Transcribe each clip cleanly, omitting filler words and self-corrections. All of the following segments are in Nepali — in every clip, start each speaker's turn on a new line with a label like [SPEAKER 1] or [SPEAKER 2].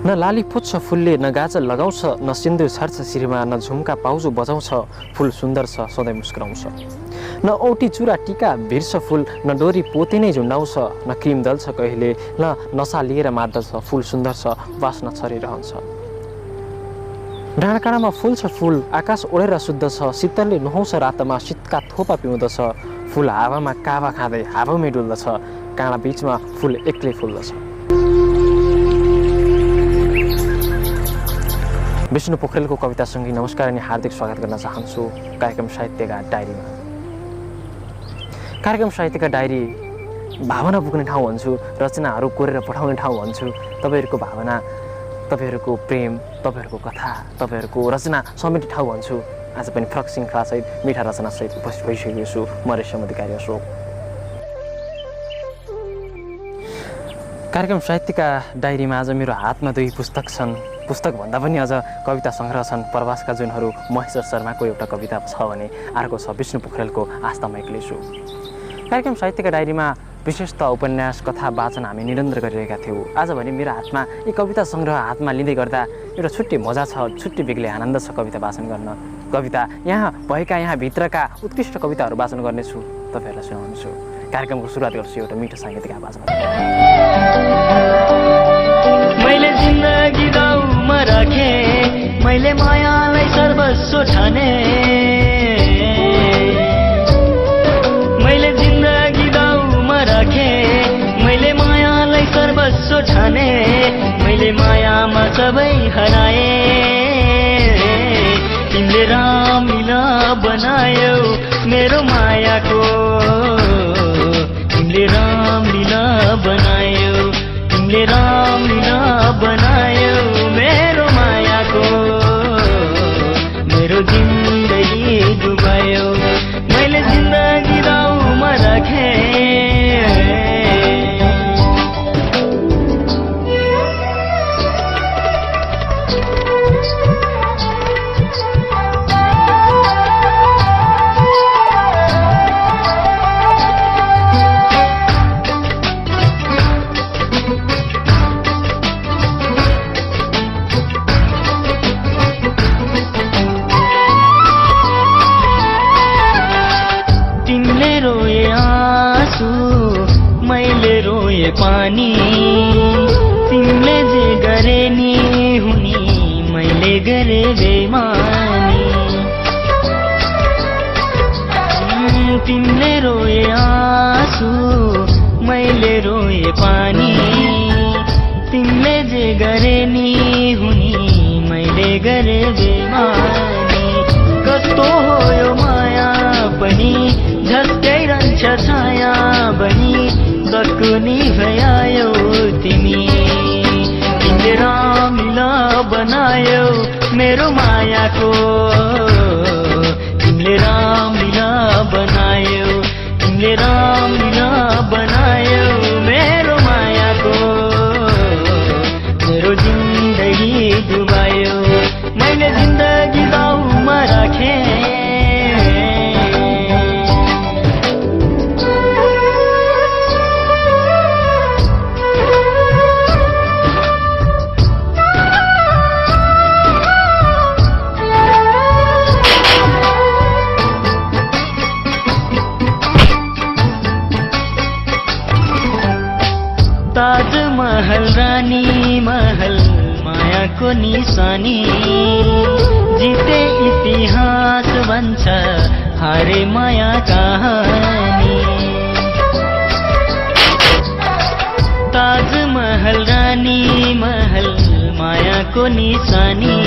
[SPEAKER 1] न लाली फुट्छ फुलले न गाजल लगाउँछ न सिन्दुर छर्छ शिरमा न झुम्का पाउजु बजाउँछ फुल सुन्दर छ सधैँ मुस्कुराउँछ न औटी चुरा टीका भिर्छ फुल न डोरी पोते नै झुन्डाउँछ न क्रिम दल्छ कहिले न नसा लिएर मार्दछ फुल सुन्दर छ वासना छरिरहन्छ डाँडाकाँडामा फुल छ फुल आकाश ओढेर शुद्ध छ शीतलले नुहाउँछ रातमा शीतका थोपा पिउँदछ फुल हावामा कावा खाँदै हावामै डुल्दछ काँडा बीचमा फुल एक्लै फुल्दछ। विष्णु पोखरेलको कवितासँगै नमस्कार अनि हार्दिक स्वागत गर्न चाहन्छु कार्यक्रम साहित्यका डायरीमा। कार्यक्रम साहित्यका डायरी भावना पुग्ने ठाउँ भन्छु, रचनाहरू कोरेर पठाउने ठाउँ भन्छु। तपाईँहरूको भावना, तपाईँहरूको प्रेम, तपाईँहरूको कथा, तपाईँहरूको रचना समेट्ने ठाउँ भन्छु। आज पनि फरक श्रृङ्खलासहित मिठा रचनासहित उपस्थित भइसकेको छु म रेशम अधिकारी अशोक। कार्यक्रम साहित्यका डायरीमा आज मेरो हातमा 2 पुस्तक छन्। पुस्तक भन्दा पनि अझ कविता सङ्ग्रह छन्। प्रवासका जुनहरू महेश्वर शर्माको एउटा कविता छ भने अर्को छ विष्णु पोखरेलको आस्था म एक्लै छु। कार्यक्रम साहित्यका डायरीमा विशेषतः उपन्यास कथा वाचन हामी निरन्तर गरिरहेका थियौँ। आज भने मेरो हातमा यी कविता सङ्ग्रह हातमा लिँदै गर्दा एउटा छुट्टै मजा छ, छुट्टै बेग्लै आनन्द छ कविता वाचन गर्न। कविता यहाँ भएका यहाँ भित्रका उत्कृष्ट कविताहरू वाचन गर्नेछु, तपाईँहरूलाई सुनाउनेछु। कार्यक्रमको सुरुवात गर्छु एउटा मिठो साङ्गीतिक आवाजमा।
[SPEAKER 2] मैले जिन्दगी दाउमा राखे, मैले मायालाई सर्वस्व ठाने, मैले जिन्दगी दाउमा राखे, मैले मायालाई सर्वस्व ठाने, मैले मायामा सबै हराए। तिमीले रामलीला बनायौ मेरो मायाको, तिमीले रामलीला बनायौ, तिमीले रामलीला बनायौ मेरो मायाको, मेरो जिन्दगी डुबायौ, मैले जिन्दगी दाउमा राखे। पानी तिमीले जे गरे नि हुनी, मैले गरे बेमानी। तिमीले रोए आँसु, मैले रोए पानी, तिमीले जे गरे नि हुनी, मैले गरे बेमानी। कस्तो हो यो माया पनि झस्काइरहन्छ छाया बनी, सकुनी भयायौ तिमी, तिमीले रामलीला बनायौ मेरो मायाको, तिमीले रामलीला बनायौ, तिमीले रामलीला बनायौ मेरो मायाको, मेरो जिन्दगी डुबायौ, मैले जिन्दगी दाउमा राखे। ताजमहल रानी महल मायाको निशानी, जिते इतिहास भन्छ हारे माया कहानी। ताजमहल रानी महल मायाको निशानी,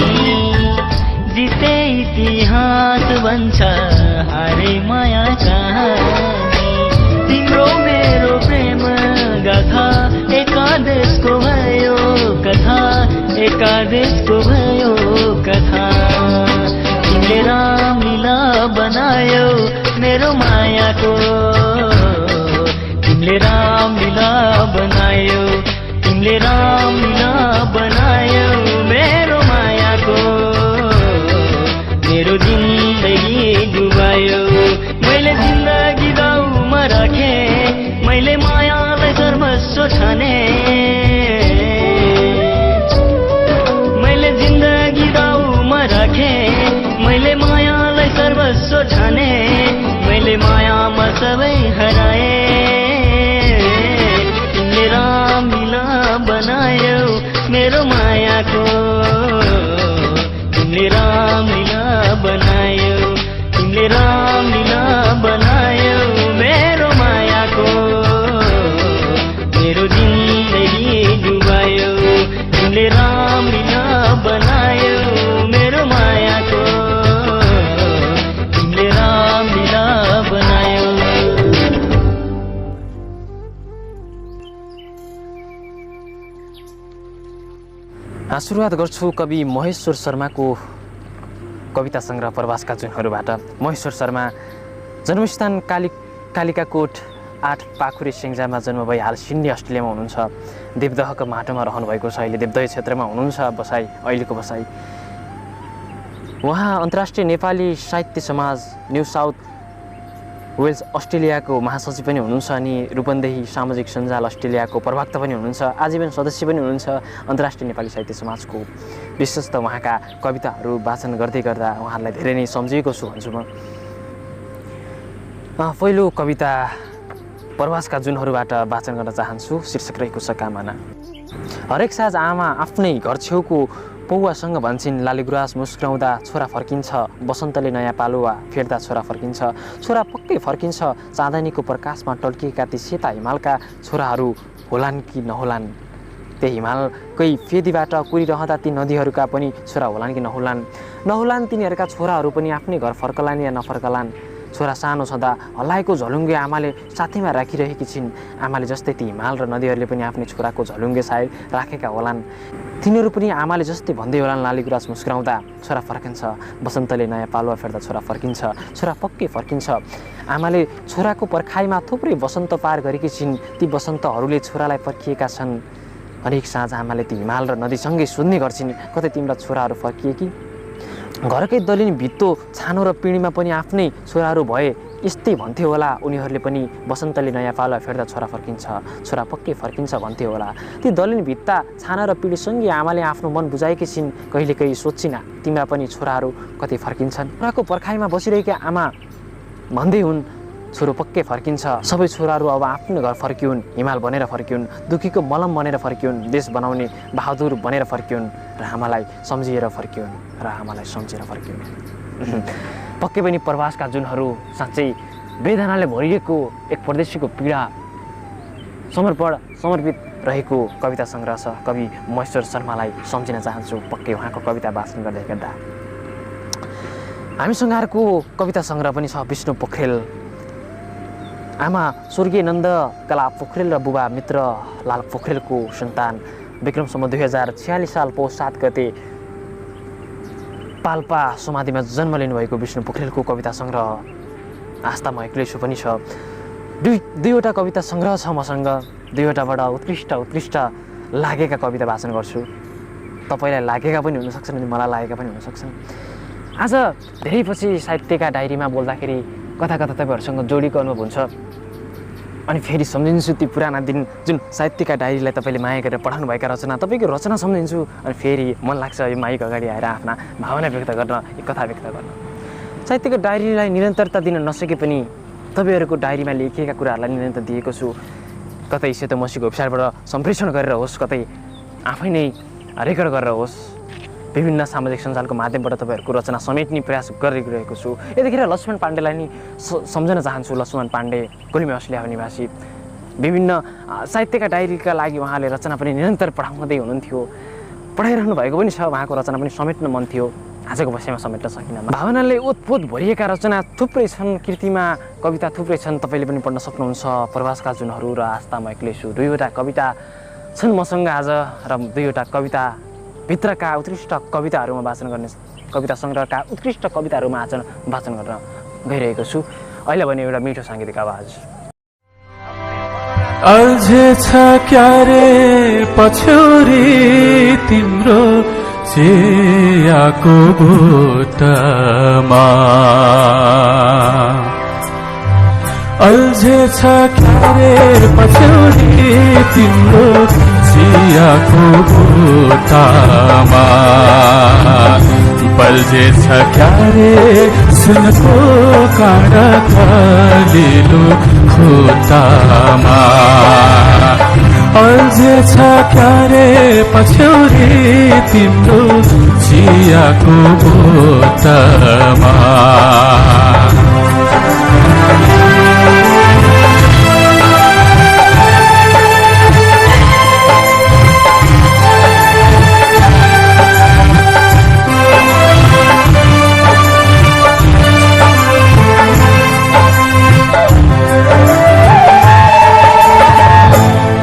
[SPEAKER 2] जिते इतिहास भन्छ हारे माया कहानी। तिम्रो मेरो प्रेम गाथा एकादेशको भयो कथा, एकादेशको भयो कथा। तिमीले रामलीला बनायौ मेरो मायाको, तिमीले रामलीला बनायौ, तिमीले रामलीला बनायौ मेरो मायाको, मेरो जिन्दगी डुबायौ, सबै हराए तिमीले रामलीला बनायौ मेरो मायाको तिमीले रामलीला बनायौ तिमीले रामलीला बनायौ मेरो मायाको मेरो जिन्दगी डुबायौ तिमीले रामलीला बनायौ मेरो मायाको तिमीले रामलीला बनायौ।
[SPEAKER 1] सुरुवात गर्छु कवि महेश्वर शर्माको कविता सङ्ग्रह प्रवासका जुनहरूबाट। महेश्वर शर्मा जन्मस्थान कालिकाकोट 8 पाखुरे सेङ्जामा जन्म भई हाल सिडनी अस्ट्रेलियामा हुनुहुन्छ। देवदहको माटोमा रहनुभएको छ, अहिले देवदह क्षेत्रमा हुनुहुन्छ बसाइ, अहिलेको बसाइ। उहाँ अन्तर्राष्ट्रिय नेपाली साहित्य समाज न्यू साउथ वेल्स अस्ट्रेलियाको महासचिव पनि हुनुहुन्छ अनि रूपन्देही सामाजिक सञ्जाल अस्ट्रेलियाको प्रवक्ता पनि हुनुहुन्छ, आजीवन सदस्य पनि हुनुहुन्छ अन्तर्राष्ट्रिय नेपाली साहित्य समाजको। विशेष त उहाँका कविताहरू वाचन गर्दै गर्दा उहाँलाई धेरै नै सम्झिएको छु भन्छु म। पहिलो कविता प्रवासका जुनहरूबाट वाचन गर्न चाहन्छु। शीर्षक रहेको छ कामना। हरेक साँझ आमा आफ्नै घर छेउको पौवासँग भन्छन्, लालीगुराँस मुस्कुराउँदा छोरा फर्किन्छ, बसन्तले नयाँ पालुवा फेर्दा छोरा फर्किन्छ। छोरा पक्कै फर्किन्छ, चाँदनीको प्रकाशमा टल्किएका ती सेता हिमालका छोराहरू होलान् कि नहोलान्। त्यही हिमालकै फेदीबाट कुरिरहँदा ती नदीहरूका पनि छोरा होलान् कि नहोलान् तिनीहरूका छोराहरू पनि आफ्नै घर फर्कलान् या नफर्कलान्। छोरा सानो छँदा हल्लाएको झलुङ्गे आमाले साथैमा राखिरहेकी छिन्। आमाले जस्तै ती हिमाल र नदीहरूले पनि आफ्नै छोराको झलुङ्गे सायद राखेका होलान्। तिनीहरू पनि आमाले जस्तै भन्दै होलान्, लालीगुराँस मुस्कुराउँदा छोरा फर्किन्छ, बसन्तले नयाँ पालुवा फेर्दा छोरा फर्किन्छ। छोरा पक्कै फर्किन्छ। आमाले छोराको पर्खाइमा थुप्रै बसन्त पार गरेकी छिन्। ती बसन्तहरूले छोरालाई पर्खिएका छन्। हरेक साँझ आमाले ती हिमाल र नदीसँगै सोध्ने गर्छिन्, कतै तिम्रा छोराहरू फर्किए कि। घरकै दलिनी भित्तो छानो र पिँढीमा पनि आफ्नै छोराहरू भए यस्तै भन्थ्यो होला उनीहरूले पनि, बसन्तले नयाँ पालुवा फेर्दा छोरा फर्किन्छ, छोरा पक्कै फर्किन्छ भन्थ्यो होला। ती दलिनी भित्ता छाना र पिँढीसँगै आमाले आफ्नो मन बुझाएकी छिन्। कहिलेकाहीँ सोच्छिन् तिम्रा पनि छोराहरू कतै फर्किन्छन्। छोराको पर्खाइमा बसिरहेका आमा भन्दै हुन्, छोरो पक्कै फर्किन्छ। सबै छोराहरू अब आफ्नो घर फर्किउन्, हिमाल बनेर फर्किउन्, दुःखीको मलम बनेर फर्किउन्, देश बनाउने बहादुर बनेर फर्किउन् र आमालाई सम्झिएर फर्किउन् पक्कै पनि प्रवासका जुनहरू साँच्चै वेदनाले भरिएको एक परदेशीको पीडा समर्पित रहेको कविता सङ्ग्रह छ। कवि महेश्वर शर्मालाई सम्झिन चाहन्छु पक्कै उहाँको कविता वाचन गर्दै गर्दा। हामीसँग अर्को कविता सङ्ग्रह पनि छ विष्णु पोखरेल। आमा स्वर्गीय नन्दकला पोखरेल र बुबा मित्र लाल पोखरेलको सन्तान। विक्रम सम्वत 2046 साल पौष 7 गते पाल्पा समाधिमा जन्म लिनुभएको विष्णु पोखरेलको कविता सङ्ग्रह आस्था म एक्लै छु पनि छ। दुईवटा कविता सङ्ग्रह छ मसँग। दुईवटाबाट उत्कृष्ट लागेका कविता वाचन गर्छु। तपाईँलाई लागेका पनि हुनसक्छन् अनि मलाई लागेका पनि हुनसक्छन्। आज धेरै पछि साहित्यका डायरीमा बोल्दाखेरि कता तपाईँहरूसँग जोडिएको अनुभव हुन्छ अनि फेरि सम्झिन्छु ती पुराना दिन जुन साहित्यका डायरीलाई तपाईँले माया गरेर पठाउनुभएका रचना, तपाईँको रचना सम्झिन्छु अनि फेरि मन लाग्छ यो माइक अगाडि आएर आफ्ना भावना व्यक्त गर्न, कथा व्यक्त गर्न। साहित्यको डायरीलाई निरन्तरता दिन नसके पनि तपाईँहरूको डायरीमा लेखिएका कुराहरूलाई निरन्तर दिएको छु। कतै सेतो मसीको वेबसाइटबाट सम्प्रेषण गरेर होस्, कतै आफै नै रेकर्ड गरेर होस्, विभिन्न सामाजिक सञ्जालको माध्यमबाट तपाईँहरूको रचना समेट्ने प्रयास गरिरहेको छु। यतिखेर लक्ष्मण पाण्डेलाई नि सम्झन चाहन्छु। लक्ष्मण पाण्डे गुल्मी अस्ट्रेलिया निवासी। विभिन्न साहित्यका डायरीका लागि उहाँले रचना पनि निरन्तर पढाउँदै हुनुहुन्थ्यो। पढाइरहनु भएको पनि छ। उहाँको रचना पनि समेट्न मन थियो, आजको विषयमा समेट्न सकिनँ। भावनाले ओतपोत भरिएका रचना थुप्रै छन्, कृतिमा कविता थुप्रै छन्, तपाईँले पनि पढ्न सक्नुहुन्छ। प्रवासका जुनहरू र आस्था म एक्लै छु दुईवटा कविता छन् मसँग आज र दुईवटा कविता भित्रका उत्कृष्ट कविताहरूमा वाचन गर्ने, कविता सङ्ग्रहका उत्कृष्ट कविताहरूमा वाचन गर्न गइरहेको छु। अहिले भने एउटा मिठो साङ्गीतिक आवाज।
[SPEAKER 3] अल्झेछ क्यारे पछ्यौरी तिम्रो चियाको बोटमा, अल्झेछ क्यारे पछ्यौरी तिम्रो चियाको बोटमा, बल्झेछ क्यारे सुनको काँडा कालिलो खुट्टामा अल्झेछ क्यारे पछ्यौरी तिम्रो चियाको बोतलमा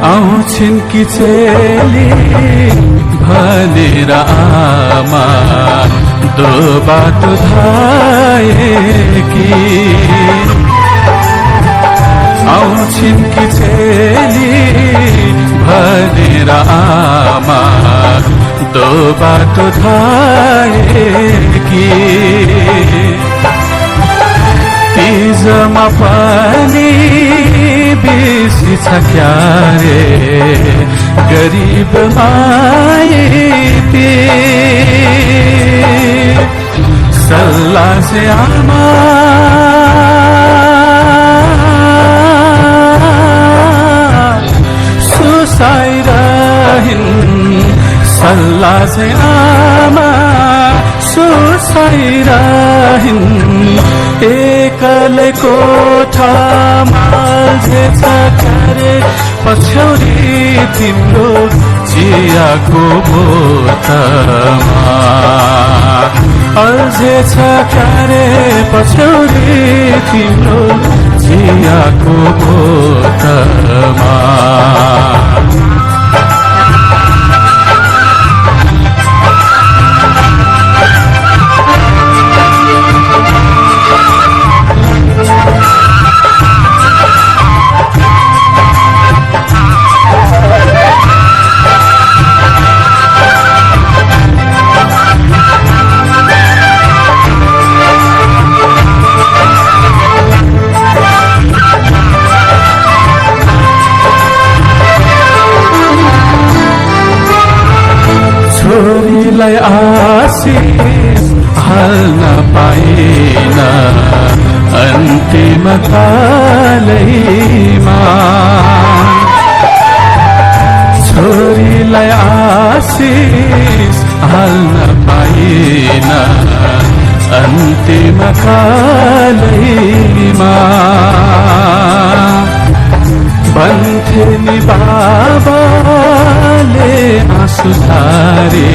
[SPEAKER 3] आउँछिन् कि चेली भनेर आमा दो बाटो धाएकी आउँछिन् कि चेली भनेर आमा दो बाटो धाएकी तिजमा पनि बेसी छ क्यारे गरिब माइती सल्लाह से आमा सुसाइरहिन् सल्लाह से आमा सुसाइरहिन् एकलै कोठामा अल्झेछ क्यारे पछ्यौरी तिम्रो चियाको बोतलमा अल्झेछ क्यारे पछ्यौरी तिम्रो चियाको बोतलमा छोरीलाई आशिष हाल्न पाइन अन्तिम कालैमा छोरीलाई आशिष हाल्न पाइन अन्तिम कालैमा भन्थे नि बाबाले आँसु धारे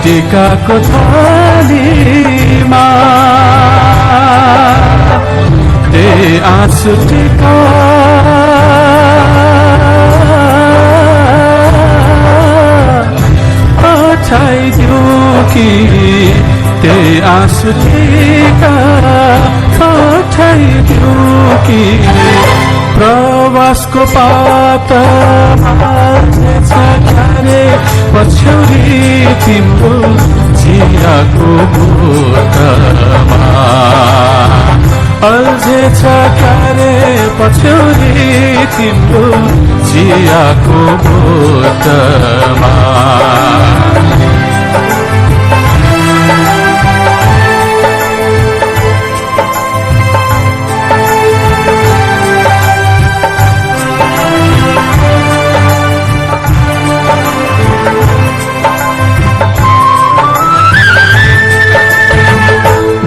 [SPEAKER 3] टिकाको थालीमा ते आँसु टिका पठाइदियो कि ते आँसु टिका पठाइदियो कि प्रवासको पातामा अल्झेछ क्यारे पछ्यौरी तिम्रो चियाको बोतलमा अल्झेछ क्यारे पछ्यौरी तिम्रो चियाको बोतलमा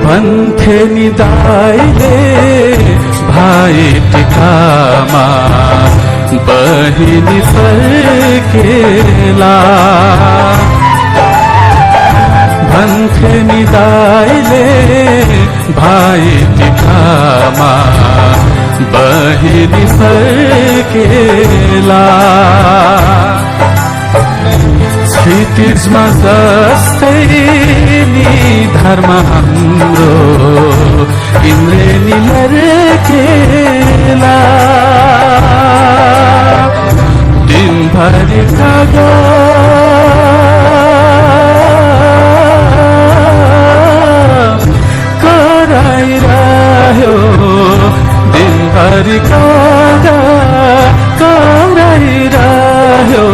[SPEAKER 3] भन्थे नि दाइले भाइ टिकामा बहिनी फर्केला भन्थे नि दाइले भाइ टिकामा बहिनी फर्केला क्षितिजमा जस्तै नि धर्म हाम्रो इन्द्रेणी लर्केला दिनभरि कागा कराइरह्यो दिनभरि कागा कराइरह्यो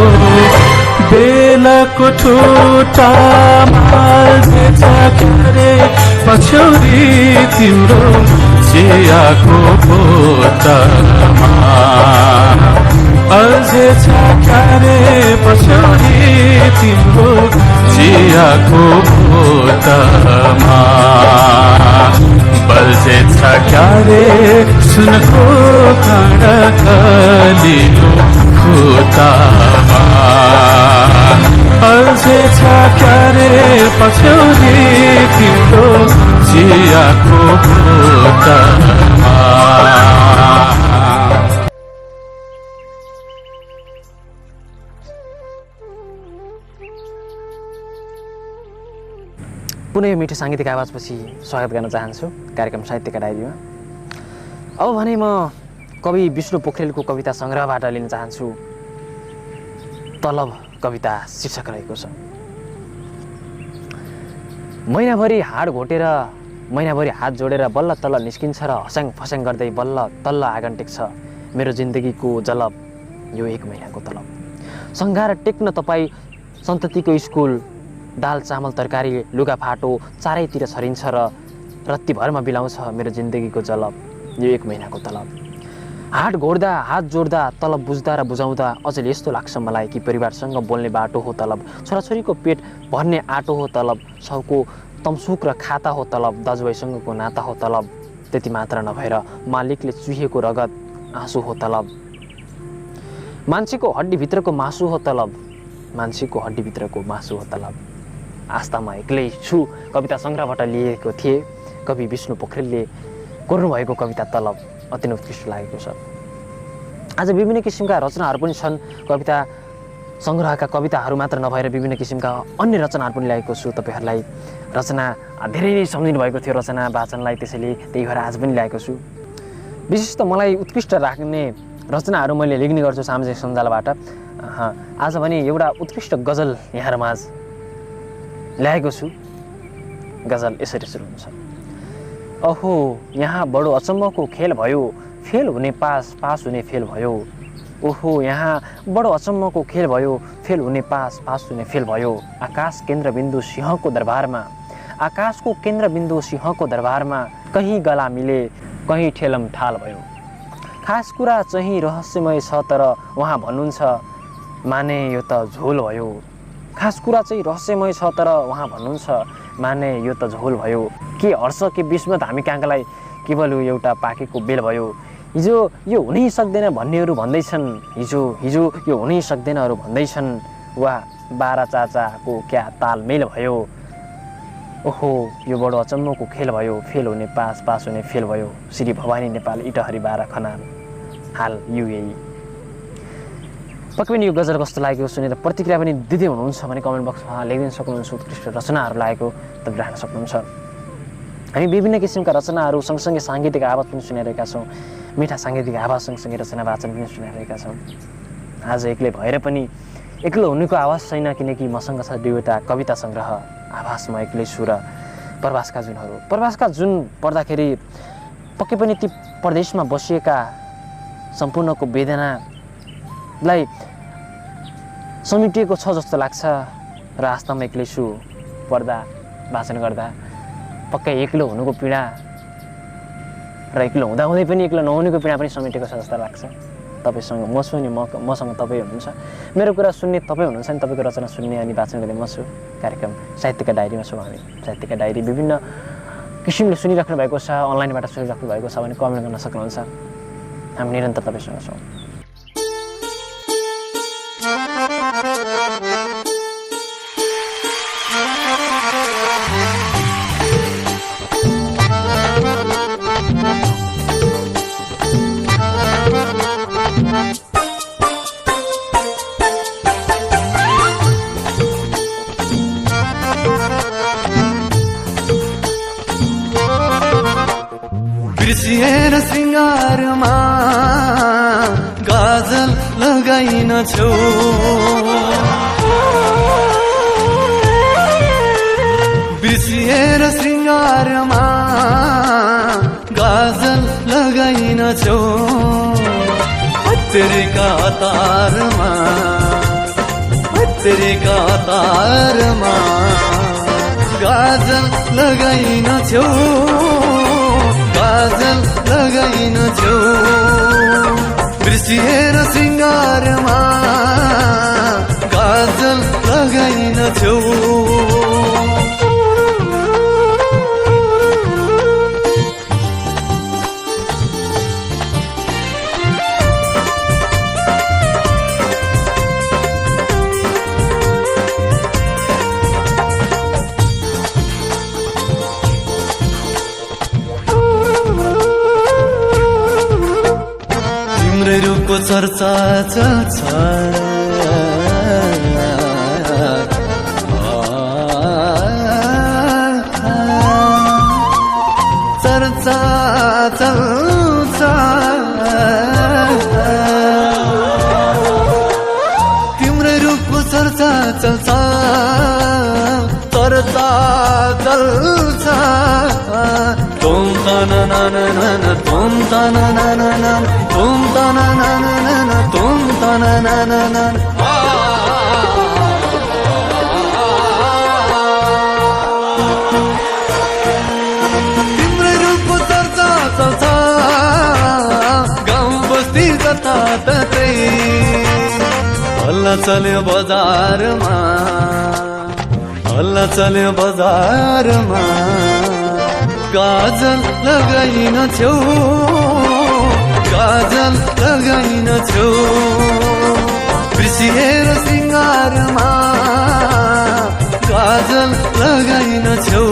[SPEAKER 3] बेलाको ठुटामा अल्झेछ क्यारे पछ्यौरी तिम्रो चियाको बोतलमा अल्झेछ क्यारे पछ्यौरी तिम्रो चियाको बोतलमा बल्झेछ क्यारे सुनको काँडा कलिलो खुट्टामा अल्झेछ क्यारे पछ्यौरी तिम्रो चियाको बोतलमा।
[SPEAKER 1] पुनः यो मिठो साङ्गीतिक आवाजपछि स्वागत गर्न चाहन्छु कार्यक्रम साहित्यका डायरीमा। अब भने म कवि विष्णु पोखरेलको कविता सङ्ग्रहबाट लिन चाहन्छु तलब कविता शीर्षक रहेको छ। महिनाभरि हाड घोटेर महिनाभरि हात जोडेर बल्ल तल्ल निस्किन्छ र हस्याङ फस्याङ गर्दै बल्ल तल्ल आँगन टेक्छ मेरो जिन्दगीको जलब यो 1 महिनाको तलब। सङ्घार टेक्न तपाईँ सन्ततिको स्कुल दाल चामल तरकारी लुगाफाटो चारैतिर छरिन्छ र रत्तीभरमा बिलाउँछ मेरो जिन्दगीको जलब यो 1 महिनाको तलब। हात घोड्दा हात जोड्दा तलब बुझ्दा र बुझाउँदा अझै यस्तो लाग्छ मलाई कि परिवारसँग बोल्ने बाटो हो तलब, छोराछोरीको पेट भर्ने आटो हो तलब, सबको तमसुक र खाता हो तलब, दाजुभाइसँगको नाता हो तलब। त्यति मात्र नभएर मालिकले चुहिएको रगत आँसु हो तलब, मान्छेको हड्डीभित्रको मासु हो तलब, मान्छेको हड्डीभित्रको मासु हो तलब। आस्थामा एक्लै छु कविता सङ्ग्रहबाट लिएको थिए कवि विष्णु पोखरेलले कोर्नुभएको कविता तलब अति नै उत्कृष्ट लागेको छ। आज विभिन्न किसिमका रचनाहरू पनि छन्। कविता सङ्ग्रहका कविताहरू मात्र नभएर विभिन्न किसिमका अन्य रचनाहरू पनि ल्याएको छु। तपाईँहरूलाई रचना धेरै नै सम्झिनु भएको थियो रचना वाचनलाई, त्यसैले त्यही भएर आज पनि ल्याएको छु। विशेष त मलाई उत्कृष्ट राख्ने रचनाहरू मैले लेख्ने गर्छु सामाजिक सञ्जालबाट। आज भने एउटा उत्कृष्ट गजल यहाँहरूमाझ ल्याएको छु। गजल यसरी सुरु हुन्छ। अहो यहाँ बडो अचम्मको खेल भयो, फेल हुने पास, पास हुने फेल भयो। ओहो यहाँ बडो अचम्मको खेल भयो, फेल हुने पास, पास हुने फेल भयो। आकाश केन्द्रबिन्दु सिंहको दरबारमा, आकाशको केन्द्रबिन्दु सिंहको दरबारमा, कहीँ गला मिले कहीँ ठेलम ठाल भयो। खास कुरा चाहिँ रहस्यमय छ तर उहाँ भन्नुहुन्छ माने यो त झोल भयो। खास कुरा चाहिँ रहस्यमय छ तर उहाँ भन्नुहुन्छ माने यो त झोल भयो। के हर्ष के विस्मत हामी कहाँकालाई केवल एउटा पाकेको बेल भयो। हिजो यो हुनै सक्दैन भन्नेहरू भन्दैछन्, हिजो हिजो यो हुनै सक्दैनहरू भन्दैछन्। वा 12 चाचाको क्या तालमेल भयो। ओहो यो बडो अचम्मको खेल भयो, फेल हुने पास, पास हुने फेल भयो। श्री भवानी नेपाल इटहरी 12 खनाल हाल UAE। पक्कै पनि यो गजल कस्तो लागेको सुनेर प्रतिक्रिया पनि दिँदै हुनुहुन्छ भने कमेन्ट बक्समा लेखिदिन सक्नुहुन्छ। उत्कृष्ट रचनाहरू लागेको तपाईँ राख्न सक्नुहुन्छ। हामी विभिन्न किसिमका रचनाहरू सँगसँगै साङ्गीतिक आवाज पनि सुनिरहेका छौँ। मिठा साङ्गीतिक आवाज सँगसँगै रचना वाचन पनि सुनिरहेका छौँ। आज एक्लै भएर पनि एक्लो हुनुको आवाज छैन, किनकि मसँग छ 2वटा कविता सङ्ग्रह आवाजमा एक्लै छु र प्रवासका जुनहरू। प्रवासका जुन पढ्दाखेरि पक्कै पनि ती परदेशमा बसिएका सम्पूर्णको वेदनालाई समेटिएको छ जस्तो लाग्छ र आस्थामा एक्लै छु पढ्दा वाचन गर्दा। पक्कै एक्लो हुनुको पीडा र एक्लो हुँदाहुँदै पनि एक्लो नहुनुको पीडा पनि समेटेको छ जस्तो लाग्छ। तपाईँसँग म छु नि, मसँग तपाईँ हुनुहुन्छ, मेरो कुरा सुन्ने तपाईँ हुनुहुन्छ नि, तपाईँको रचना सुन्ने अनि वाचन गर्ने म छु। कार्यक्रम साहित्यका डायरीमा छौँ हामी। साहित्यका डायरी विभिन्न किसिमले सुनिराख्नु भएको छ, अनलाइनबाट सुनिराख्नु भएको छ भने कमेन्ट गर्न सक्नुहुन्छ। हामी निरन्तर तपाईँसँग छौँ।
[SPEAKER 4] बिर्सिएर श्रृङ्गारमा गाजल लगाइन छौ, बिर्सिएर श्रृङ्गारमा गाजल लगाइन छौ। हत्तेरीका तारमा तेरेका तारमा गाजल लगाइन छेउ गाजल लगाइन छेउ बिर्सिएर सिंगारमा गाजल लगाइन छेउ रूपको चर्चा चल्छ चर्चा चल्छ तिम्रो रूपको चर्चा चल्छ चर्चा चल्छ तुम तना ना ना ना तुम तना ना ना ना तुम तना ना ना ना तुम तना ना ना ना तिम्रो रूपको चर्चा चल्छ गाउँ बस्ती जताततै हल्ला चल्यो बजारमा हल्ला चल्यो बजारमा गाजल लगाइन छेउ गाजल लगाइन छेउ बिर्सिएर सिंगारमा गाजल लगाइन छेउ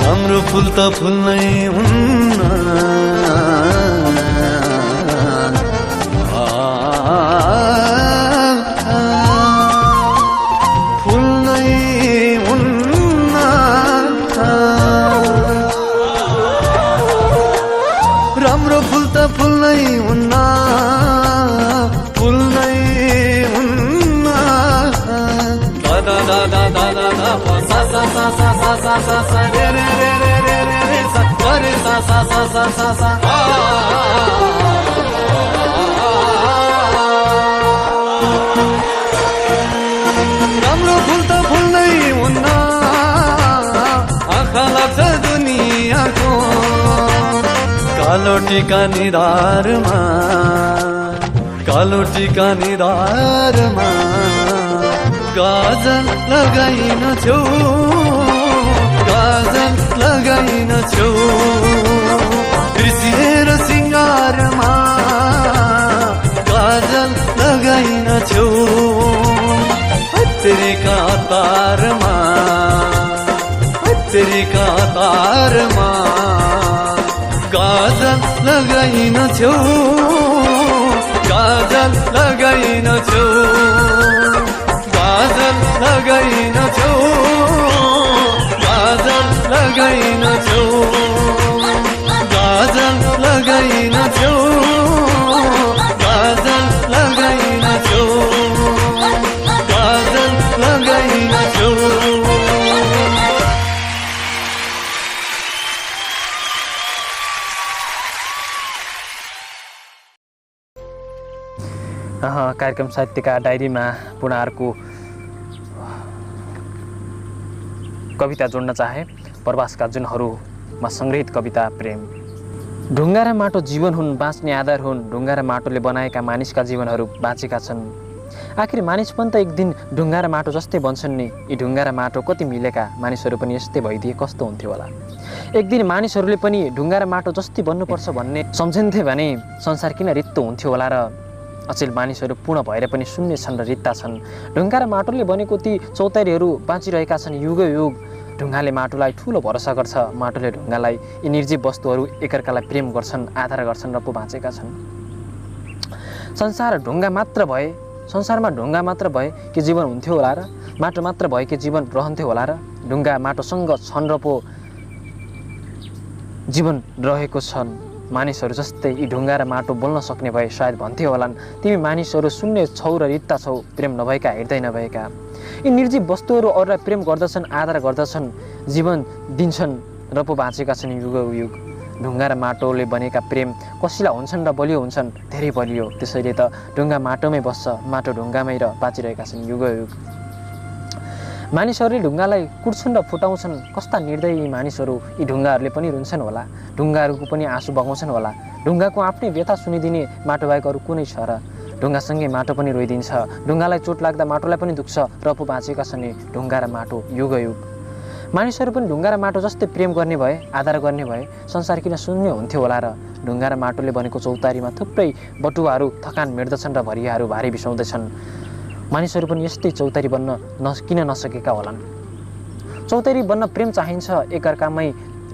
[SPEAKER 4] राम्रो फुल त फुल्नै हुन्न फुल्नै हुन्न राम्रो फुल त फुल्नै हुन्न फुल्नै हुन्न दादा दादा दादा सा सा सा सा सा सा सा सा रे रे रे रे रे रे रे सा रे सा सा सा सा सा सा राम्रो फुल त फुल्नै हुन्न आँखा लाग्छ दुनियाँको कालो टीका निधारमा कालो टीका निधारमा गाजल लगाइन छेउ गाजल लगाइन छेउ बिर्सिएर सिंगारमा गाजल लगाइन छेउ तेरेका तारमा तेरेका तारमा गाजल लगाइन छेउ गाजल लगाइन छेउ गाजल लगाइन छेउ गाजल लगाइन छेउ गाजल लगाइन छेउ गाजल लगाइन छेउ गाजल लगाइन छेउ
[SPEAKER 1] कार्यक्रम साहित्यका डायरीमा पुनः अर्को कविता जोड्न चाहे प्रवासका जुनहरूमा सङ्ग्रहित कविता प्रेम ढुङ्गा र माटो जीवन हुन् बाँच्ने आधार हुन् ढुङ्गा र माटोले बनाएका मानिसका जीवनहरू बाँचेका छन् आखिर मानिस पनि त एक दिन ढुङ्गा र माटो जस्तै बन्छन् नि यी ढुङ्गा र माटो कति मिलेका मानिसहरू पनि यस्तै भइदिए कस्तो हुन्थ्यो होला एक दिन मानिसहरूले पनि ढुङ्गा र माटो जस्तै बन्नुपर्छ भन्ने सम्झिन्थे भने संसार किन रित्तो हुन्थ्यो होला र अचेल मानिसहरू पूर्ण भएर पनि शून्य छन् र रित्ता छन् ढुङ्गा र माटोले बनेको ती चौतारीहरू बाँचिरहेका छन् युग युग ढुङ्गाले माटोलाई ठुलो भरोसा गर्छ माटोले ढुङ्गालाई यी निर्जीव वस्तुहरू एकअर्कालाई प्रेम गर्छन् आदर गर्छन् र पो बाँचेका छन् संसारमा ढुङ्गा मात्र भए के जीवन हुन्थ्यो होला र माटो मात्र भए के जीवन रहन्थ्यो होला र ढुङ्गा माटोसँग छन् र पो जीवन रहेको छन्। मानिसहरू जस्तै यी ढुङ्गा र माटो बोल्न सक्ने भए सायद भन्थ्यो होलान्, तिमी मानिसहरू शून्य छौ र रित्ता छौ, प्रेम नभएका हृदय नभएका। यी निर्जीव वस्तुहरू अरूलाई प्रेम गर्दछन्, आदर गर्दछन्, जीवन दिन्छन् र पो बाँचेका छन् युग। ढुङ्गा र माटोले बनेका प्रेम कसिला हुन्छन् र बलियो हुन्छन्, धेरै बलियो। त्यसैले त ढुङ्गा माटोमै बस्छ, माटो ढुङ्गामै र बाँचिरहेका छन् युग। मानिसहरूले ढुङ्गालाई कुट्छन् र फुटाउँछन्। कस्ता निर्दयी यी मानिसहरू। यी ढुङ्गाहरूले पनि रुन्छन् होला, ढुङ्गाहरूको पनि आँसु बगाउँछन् होला। ढुङ्गाको आफ्नै व्यथा सुनिदिने माटो बाहेक अरू कुनै छ र? ढुङ्गासँगै माटो पनि रोइदिन्छ। ढुङ्गालाई चोट लाग्दा माटोलाई पनि दुख्छ र पो बाँचेका छन् ढुङ्गा र माटो युग। मानिसहरू पनि ढुङ्गा र माटो जस्तै प्रेम गर्ने भए, आदर गर्ने भए संसार किन शून्य हुन्थ्यो होला र? ढुङ्गा र माटोले बनेको चौतारीमा थुप्रै बटुवाहरू थकान मेट्दछन् र भरियाहरू भारी बिसाउँदैछन्। मानिसहरू पनि यस्तै चौतारी बन्न किन नसकेका होलान्? चौतारी बन्न प्रेम चाहिन्छ, एकअर्कामै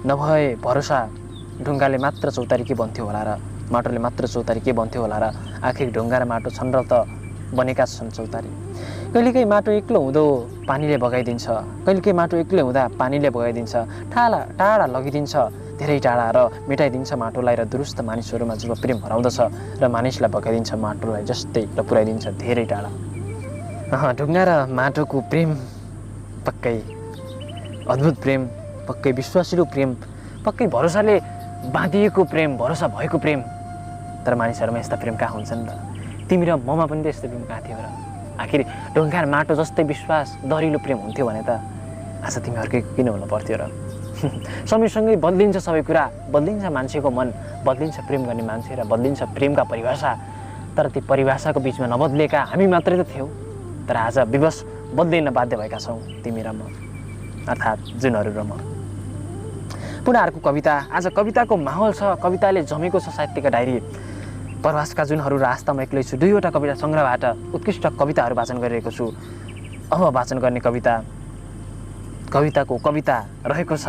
[SPEAKER 1] नभए भरोसा। ढुङ्गाले मात्र चौतारी के बन्थ्यो होला र? माटोले मात्र चौतारी के बन्थ्यो होला र? आखिर ढुङ्गा र माटो छन् र त बनेका छन् चौतारी। कहिलेकाहीँ माटो एक्लो हुँदो पानीले बगाइदिन्छ, कहिलेकाहीँ माटो एक्लै हुँदा पानीले बगाइदिन्छ, टाढा लगिदिन्छ, धेरै टाढा र मेटाइदिन्छ माटोलाई। र दुरुस्त मानिसहरूमा जब प्रेम हराउँदछ र मानिसलाई बगाइदिन्छ माटोलाई जस्तै र पुर्याइदिन्छ धेरै टाढा। ढुङ्गा र माटोको प्रेम पक्कै अद्भुत प्रेम, पक्कै विश्वासिलो प्रेम, पक्कै भरोसाले बाँधिएको प्रेम, भरोसा भएको प्रेम। तर मानिसहरूमा यस्ता प्रेम कहाँ हुन्छन् र? तिमी र ममा पनि त यस्तो प्रेम कहाँ थियो र? आखिर ढुङ्गा र माटो जस्तै विश्वास दरिलो प्रेम हुन्थ्यो भने त आज तिमीहरूकै किन हुनु पर्थ्यो र? समयसँगै बदलिन्छ सबै कुरा, बदलिन्छ मान्छेको मन, बदलिन्छ प्रेम गर्ने मान्छे र बदलिन्छ प्रेमका परिभाषा। तर ती परिभाषाको बिचमा नबदलेका हामी मात्रै त थियौँ। तर आज विवश बदलिन बाध्य भएका छौँ तिमी र म, अर्थात् जुनहरू र म। पुनः अर्को कविता। आज कविताको माहौल छ, कविताले जमेको छ साहित्यका डायरी। प्रवासका जुनहरू र आस्था म एक्लै छु, दुईवटा कविता सङ्ग्रहबाट उत्कृष्ट कविताहरू वाचन गरिरहेको छु। अब वाचन गर्ने कविताको कविता रहेको छ।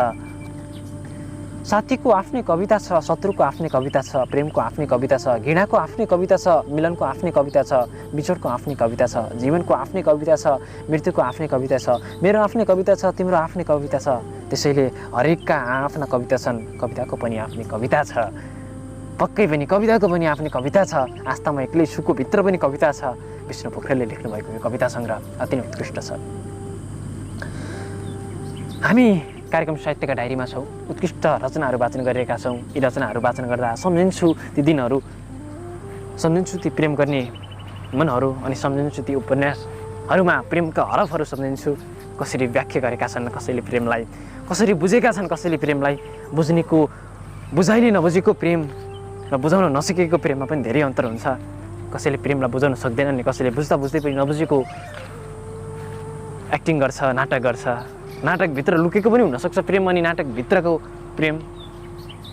[SPEAKER 1] साथीको आफ्नै कविता छ, शत्रुको आफ्नै कविता छ, प्रेमको आफ्नै कविता छ, घृणाको आफ्नै कविता छ, मिलनको आफ्नै कविता छ, बिछोडको आफ्नै कविता छ, जीवनको आफ्नै कविता छ, मृत्युको आफ्नै कविता छ, मेरो आफ्नै कविता छ, तिम्रो आफ्नै कविता छ। त्यसैले हरेकका आफ्ना कविता छन्, कविताको पनि आफ्नै कविता छ। पक्कै पनि कविताको पनि आफ्नै कविता छ। आस्थामा एक्लै छुको भित्र पनि कविता छ। विष्णु पोखरेलले लेख्नुभएको यो कविता सङ्ग्रह अति नै उत्कृष्ट छ। हामी कार्यक्रम साहित्यका डायरीमा छौँ, उत्कृष्ट रचनाहरू वाचन गरिरहेका छौँ। यी रचनाहरू वाचन गर्दा सम्झिन्छु ती दिनहरू, सम्झिन्छु ती प्रेम गर्ने मनहरू, अनि सम्झिन्छु ती उपन्यासहरूमा प्रेमका हरफहरू सम्झिन्छु। कसरी व्याख्या गरेका छन् कसैले प्रेमलाई, कसरी बुझेका छन् कसैले प्रेमलाई। बुझाइले नबुझेको प्रेम र बुझाउन नसकेको प्रेममा पनि धेरै अन्तर हुन्छ। कसैले प्रेमलाई बुझाउन सक्दैनन्, कसैले बुझ्दा बुझ्दै पनि नबुझेको एक्टिङ गर्छ, नाटक गर्छ। नाटकभित्र लुकेको पनि हुनसक्छ प्रेम, अनि नाटकभित्रको प्रेम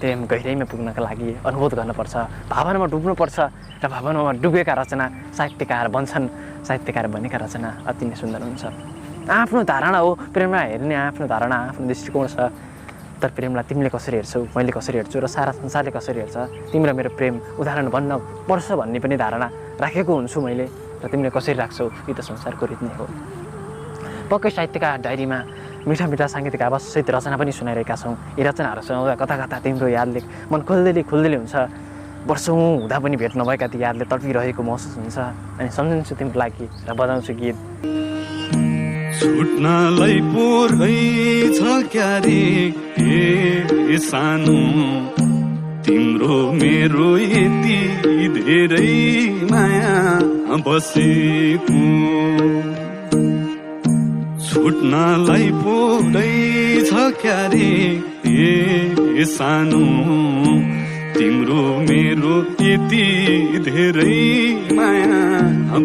[SPEAKER 1] गहिराइमा पुग्नका लागि अनुभूत गर्नुपर्छ, भावनामा डुब्नुपर्छ। र भावनामा डुबेका रचना साहित्यकार बन्छन्। साहित्यकार बनेका रचना अति नै सुन्दर हुन्छ। आफ्नो धारणा हो, प्रेमलाई हेर्ने आफ्नो धारणा, आफ्नो दृष्टिकोण छ। तर प्रेमलाई तिमीले कसरी हेर्छौ, मैले कसरी हेर्छु र सारा संसारले कसरी हेर्छ, तिम्रो मेरो प्रेम उदाहरण बन्न पर्छ भन्ने पनि धारणा राखेको हुन्छु मैले। र तिमीले कसरी राख्छौ, यो त संसारको रीत नै हो। पक्कै साहित्यका डायरीमा मिठा मिठा साङ्गीतिक आवाजसहित रचना पनि सुनाइरहेका छौँ। यी रचनाहरू सुनाउँदा कता कता तिम्रो यादले मन खुल्दै हुन्छ। वर्षौँ हुँदा पनि भेट नभएका ती यादले तडपिरहेको महसुस हुन्छ। अनि सम्झिन्छु तिम्रो लागि र बजाउँछु गीत।
[SPEAKER 3] छुट्नलाई पुरै छ क्यारे ए सानो, तिम्रो मेरो यति धेरै माया बसेको। छुट्नलाई पुरै छ क्यारे ए सानो, तिम्रो मेरो यति धेरै माया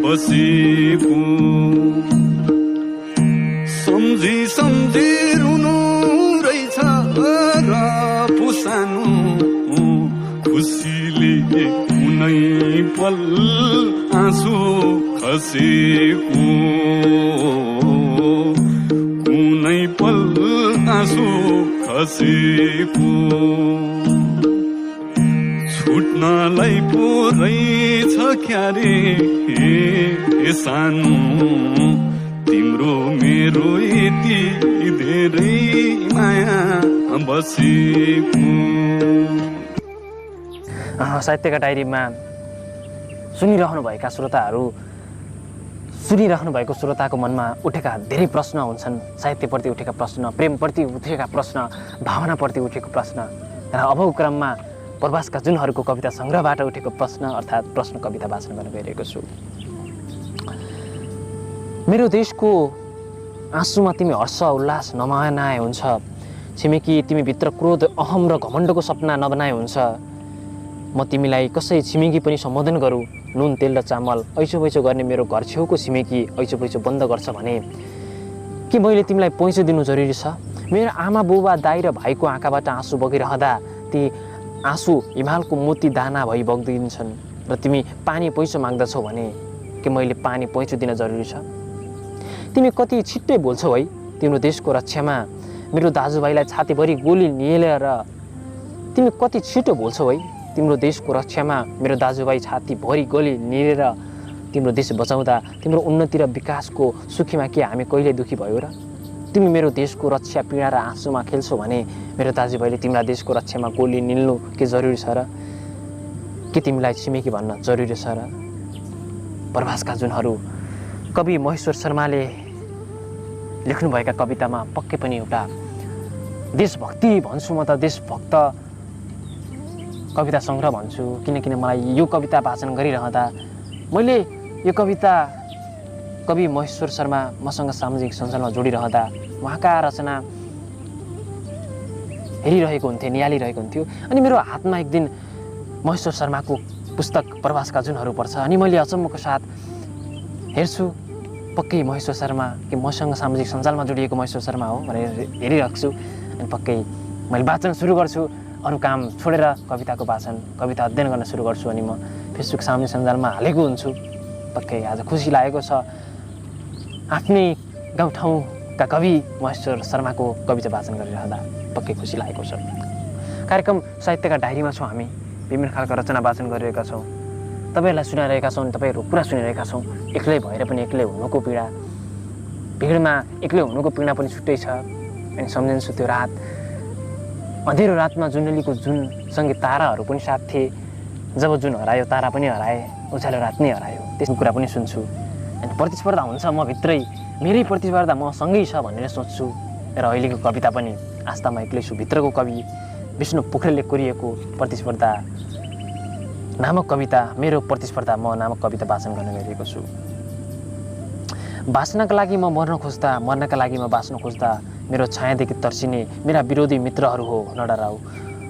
[SPEAKER 3] बसेको। सम्झी रुनु रहेछ र पुसानु, खुसीले कुनै पल आँसु खसेको, कुनै पल आँसु खसेको। छुट्नलाई पुरै छ क्यारे ए सानो, तिम्रो मेरो यति धेरै माया बसेको
[SPEAKER 1] साहित्यका डायरीमा सुनिरहनुभएका श्रोताहरू सुनिरहनु भएको श्रोताको मनमा उठेका धेरै प्रश्न हुन्छन्। साहित्यप्रति उठेका प्रश्न, प्रेमप्रति उठेका प्रश्न, भावनाप्रति उठेको प्रश्न र अबको क्रममा प्रवास काजुनहरूको कविता सङ्ग्रहबाट उठेको प्रश्न अर्थात् प्रश्न कविता वाचन गर्न गइरहेको छु। मेरो देशको आँसुमा तिमी हर्ष उल्लास नमनाए हुन्छ, छिमेकी तिमी भित्र क्रोध अहम र घमण्डको सपना नबनाए हुन्छ। म तिमीलाई कसै छिमेकी पनि सम्बोधन गरौँ, नुन तेल र चामल ऐचो पैचो गर्ने मेरो घर छेउको छिमेकी ऐचो पैचो बन्द गर्छ भने के मैले तिमीलाई पैसो दिनु जरुरी छ? मेरो आमा बुबा दाइ र भाइको आँखाबाट आँसु बगिरहँदा ती आँसु हिमालको मोती दाना भई बग्दिन्छन् र तिमी पानी पैसो माग्दछौ भने के मैले पानी पैसो दिन जरुरी छ? तिमी कति छिट्टै बोल्छौ है तिम्रो देशको रक्षामा मेरो दाजुभाइलाई छातीभरि गोली निलेर। तिमी कति छिटो बोल्छौ है तिम्रो देशको रक्षामा मेरो दाजुभाइ छातीभरि गोली निलेर। तिम्रो देश बचाउँदा तिम्रो उन्नति र विकासको सुखीमा के हामी कहिले दुखी भयो र? तिमी मेरो देशको रक्षा पीडा र आँसुमा खेल्छौ भने मेरो दाजुभाइले तिम्रा देशको रक्षामा गोली निल्नु के जरुरी छ र? के तिमीलाई छिमेकी भन्न जरुरी छ र? प्रवास काजुनहरू कवि महेश्वर शर्माले लेख्नुभएका कवितामा पक्कै पनि एउटा देशभक्ति भन्छु, म त देशभक्त कविता सङ्ग्रह भन्छु। किनकि मलाई यो कविता वाचन गरिरहँदा मैले यो कविता कवि महेश्वर शर्मा मसँग सामाजिक सञ्जालमा जोडिरहँदा उहाँका रचना हेरिरहेको हुन्थेँ, निहालिरहेको हुन्थ्यो। अनि मेरो हातमा एक दिन महेश्वर शर्माको पुस्तक प्रवास काजुनहरू पर्छ अनि मैले अचम्मको साथ हेर्छु, पक्कै महेश्वर शर्मा कि मसँग सामाजिक सञ्जालमा जोडिएको महेश्वर शर्मा हो भनेर हेरिराख्छु। अनि पक्कै मैले वाचन सुरु गर्छु, अरू काम छोडेर कविताको वाचन कविता अध्ययन गर्न सुरु गर्छु। अनि म फेसबुक सामाजिक सञ्जालमा हालेको हुन्छु। पक्कै आज खुसी लागेको छ आफ्नै गाउँठाउँका कवि महेश्वर शर्माको कविता वाचन गरिरहँदा पक्कै खुसी लागेको छ। कार्यक्रम साहित्यका डायरीमा छौँ, हामी विभिन्न खालका रचना वाचन गरिरहेका छौँ, तपाईँहरूलाई सुनाइरहेका छौँ, तपाईँहरू कुरा सुनिरहेका छौँ। एक्लै भएर पनि एक्लै हुनुको पीडा, भिडमा एक्लै हुनुको पीडा पनि छुट्टै छ। अनि सम्झन्छु त्यो रात, अँधेरो रातमा जुनेलीको जुनसँगै ताराहरू पनि साथ थिए। जब जुन हरायो तारा पनि हराए, उज्यालो रात नै हरायो, त्यसको कुरा पनि सुन्छु। अनि प्रतिस्पर्धा हुन्छ म भित्रै, मेरै प्रतिस्पर्धा म सँगै छ भनेर सोच्छु। र अहिलेको कविता पनि आस्थामा एक्लै छु भित्रको कवि विष्णु पोखरेलले कोरिएको प्रतिस्पर्धा नामक कविता, मेरो प्रतिस्पर्धा म नामक कविता वाचन गर्न गइरहेको छु। बाँच्नका लागि म मर्न खोज्दा, मर्नका लागि म बाँच्न खोज्दा मेरो छायादेखि तर्सिने मेरा विरोधी मित्रहरू हो नडराऊ।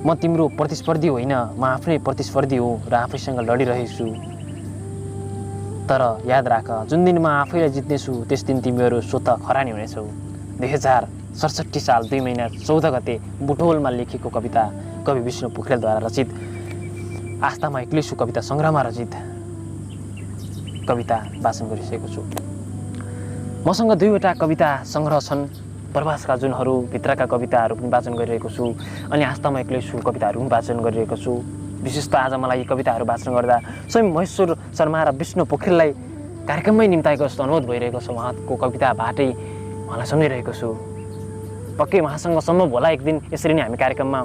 [SPEAKER 1] म तिम्रो प्रतिस्पर्धी होइन, म आफ्नै प्रतिस्पर्धी हो र आफैसँग लडिरहेछु। तर याद राख, जुन दिन म आफैलाई जित्नेछु त्यस दिन तिमीहरू स्वतः खरानी हुनेछौ। 2067 साल 2 महिना 14 गते बुटोलमा लेखिएको कविता कवि विष्णु पोखरेलद्वारा रचित आस्थामा एक्लै छु कविता सङ्ग्रहमा रचित कविता वाचन गरिसकेको छु। मसँग 2वटा कविता सङ्ग्रह छन्, प्रवास काजुनहरू भित्रका कविताहरू पनि वाचन गरिरहेको छु अनि आस्थामा एक्लै छु कविताहरू पनि वाचन गरिरहेको छु। विशेष त आज मलाई यी कविताहरू वाचन गर्दा स्वयं महेश्वर शर्मा र विष्णु पोखरेललाई कार्यक्रममै निम्ताएको जस्तो अनुभूत भइरहेको छ। उहाँको कविताबाटै उहाँलाई सम्झिरहेको छु। पक्कै उहाँसँग सम्भव होला एक दिन यसरी नै हामी कार्यक्रममा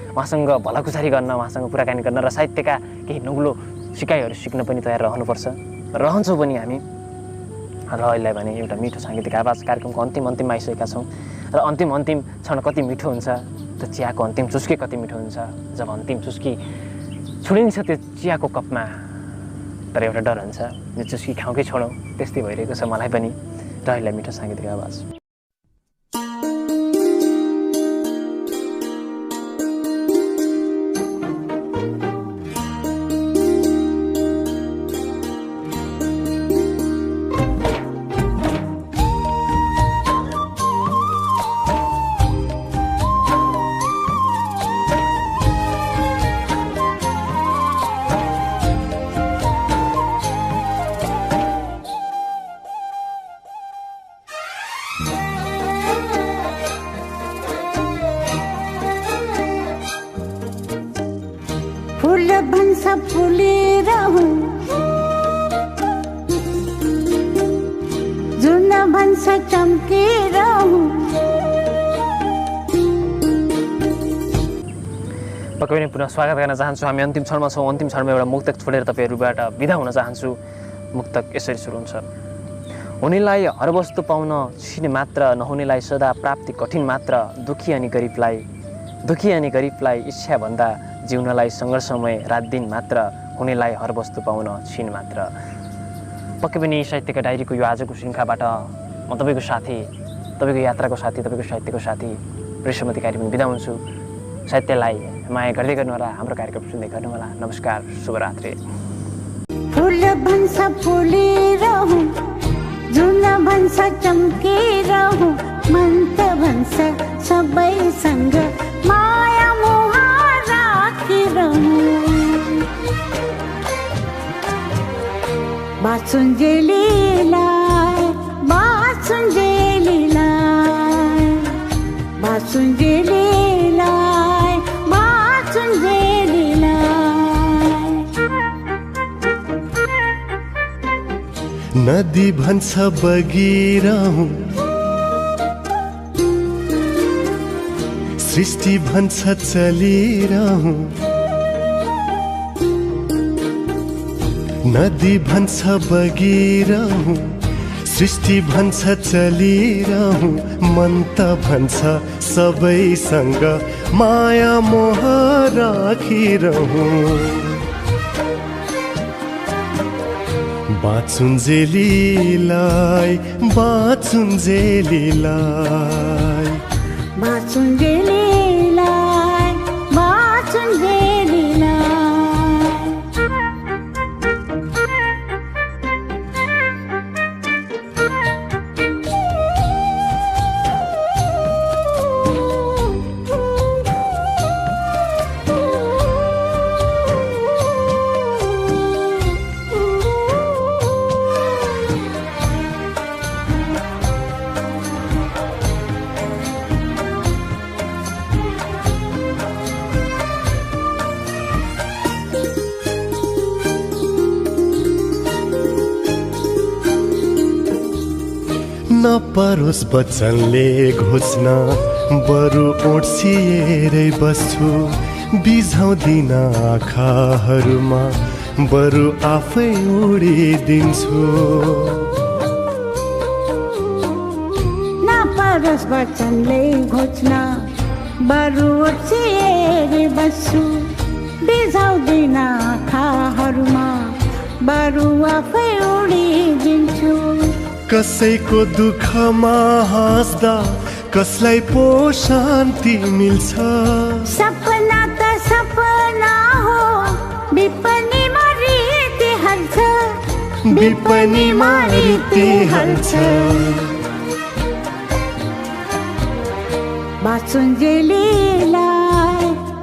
[SPEAKER 1] उहाँसँग भलाकुसारी गर्न, उहाँसँग कुराकानी गर्न र साहित्यका केही नौलो सिकाइहरू सिक्न पनि तयार रहनुपर्छ, रहन्छौँ पनि हामी। र अहिले भने एउटा मिठो साङ्गीतिक आवाज कार्यक्रमको अन्तिममा आइसकेका छौँ र अन्तिम क्षण कति मिठो हुन्छ, त्यो चियाको अन्तिम चुस्की कति मिठो हुन्छ जब अन्तिम चुस्की छोडिन्छ त्यो चियाको कपमा। तर एउटा डर हुन्छ, यो चुस्की खाउँकै छोडौँ, त्यस्तै भइरहेको छ मलाई पनि। र अहिले मिठो साङ्गीतिक आवाज।
[SPEAKER 5] फूल भन्छ फुलिरहँ, जुन भन्छ चम्किरहँ,
[SPEAKER 1] पक्कै पनि पुनः स्वागत गर्न चाहन्छु। हामी अन्तिम क्षणमा छौँ। अन्तिम क्षणमा एउटा मुक्तक छोडेर तपाईँहरूबाट बिदा हुन चाहन्छु। मुक्तक यसरी सुरु हुन्छ। हुनेलाई हर वस्तु पाउन छिन मात्र, नहुनेलाई सदा प्राप्ति कठिन मात्र। दुखी अनि गरिबलाई इच्छा भन्दा जिउनलाई सङ्घर्षमय रात दिन मात्र। हुनेलाई हर वस्तु पाउन छिन मात्र। पक्कै पनि साहित्यका डायरीको यो आजको श्रृङ्खलाबाट म तपाईँको साथी, तपाईँको यात्राको साथी, तपाईँको साहित्यको साथी प्रेममती कार्य पनि बिदा हुन्छु। साहित्यलाई माया गर्दै गर्नु होला, हाम्रो कार्यक्रम सुन्दै गर्नु होला। नमस्कार, शुभरात्रि।
[SPEAKER 5] फूल भन्छ फुलिरहँ, जुन भन्छ चम्किरहँ, मन त भन्छ सबैसँग माया मोह राखिरहँ। बाँचुन्जेलीलाई, बाँचुन्जेलीलाई, बाँचुन्जेलीलाई, बाँचुन्जेलीलाई।
[SPEAKER 6] नदी भन्छ बगिरहँ, सृष्टि भन्छ चलिरहँ। नदी भन्छ बगिरहँ, सृष्टि भन्छ चलिरहँ। मन त भन्छ सबैसँग माया मोह राखिरहँ। बाँचुन्जेलीलाई, बाँचुन्जेलीलाई,
[SPEAKER 5] बाँचुन्जेलीलाई, बाँचुन्जेलीलाई।
[SPEAKER 6] नपरोस् वचनले घोच्न, बरु ओड्सिएरै बस्छु। बिझाउँदिन आँखाहरूमा, बरु आफै उडिदिन्छु।
[SPEAKER 5] नपरोस् वचनले घोच्न, बरु ओड्सिएरै बस्छु। बिझाउँदिन आँखाहरूमा, बरु आफै उडिदिन्छु।
[SPEAKER 6] कसैको दुःखमा हाँस्दा कसलाई पो शान्ति मिल्छ।
[SPEAKER 5] सपना त सपना हो, विपनीमा रित्तिहाल्छ,
[SPEAKER 6] विपनीमा रित्तिहाल्छ।
[SPEAKER 5] बाँचुन्जेलीलाई,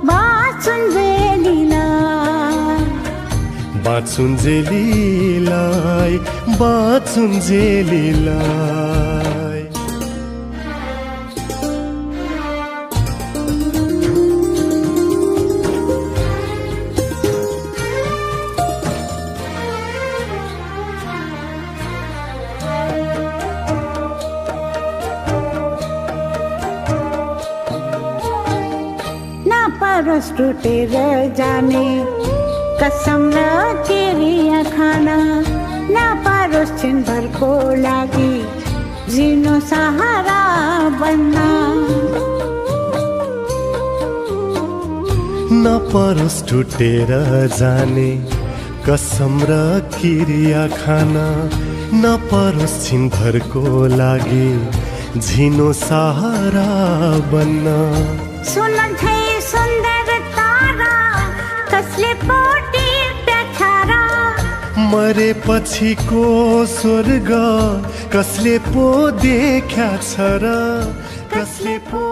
[SPEAKER 5] बाँचुन्जेलीलाई,
[SPEAKER 6] बाँचुन्जेलीलाई, बाँचुन्जेलीलाई।
[SPEAKER 5] नपरोस् टुटेर जाने कसम र किरिया खाना। नपरोस् छिनभरको लागि जिनो सहारा बन्न।
[SPEAKER 6] नपरोस् टुटेर जाने कसम र किरिया खाना। नपरोस् छिनभरको लागि झिनो सहारा बन्न।
[SPEAKER 5] सुनन्छै सुन्दर तारा, कसले पोटी प्याछारा।
[SPEAKER 6] मरेपछिको स्वर्ग कसले पो देख्या छ र, कसले पो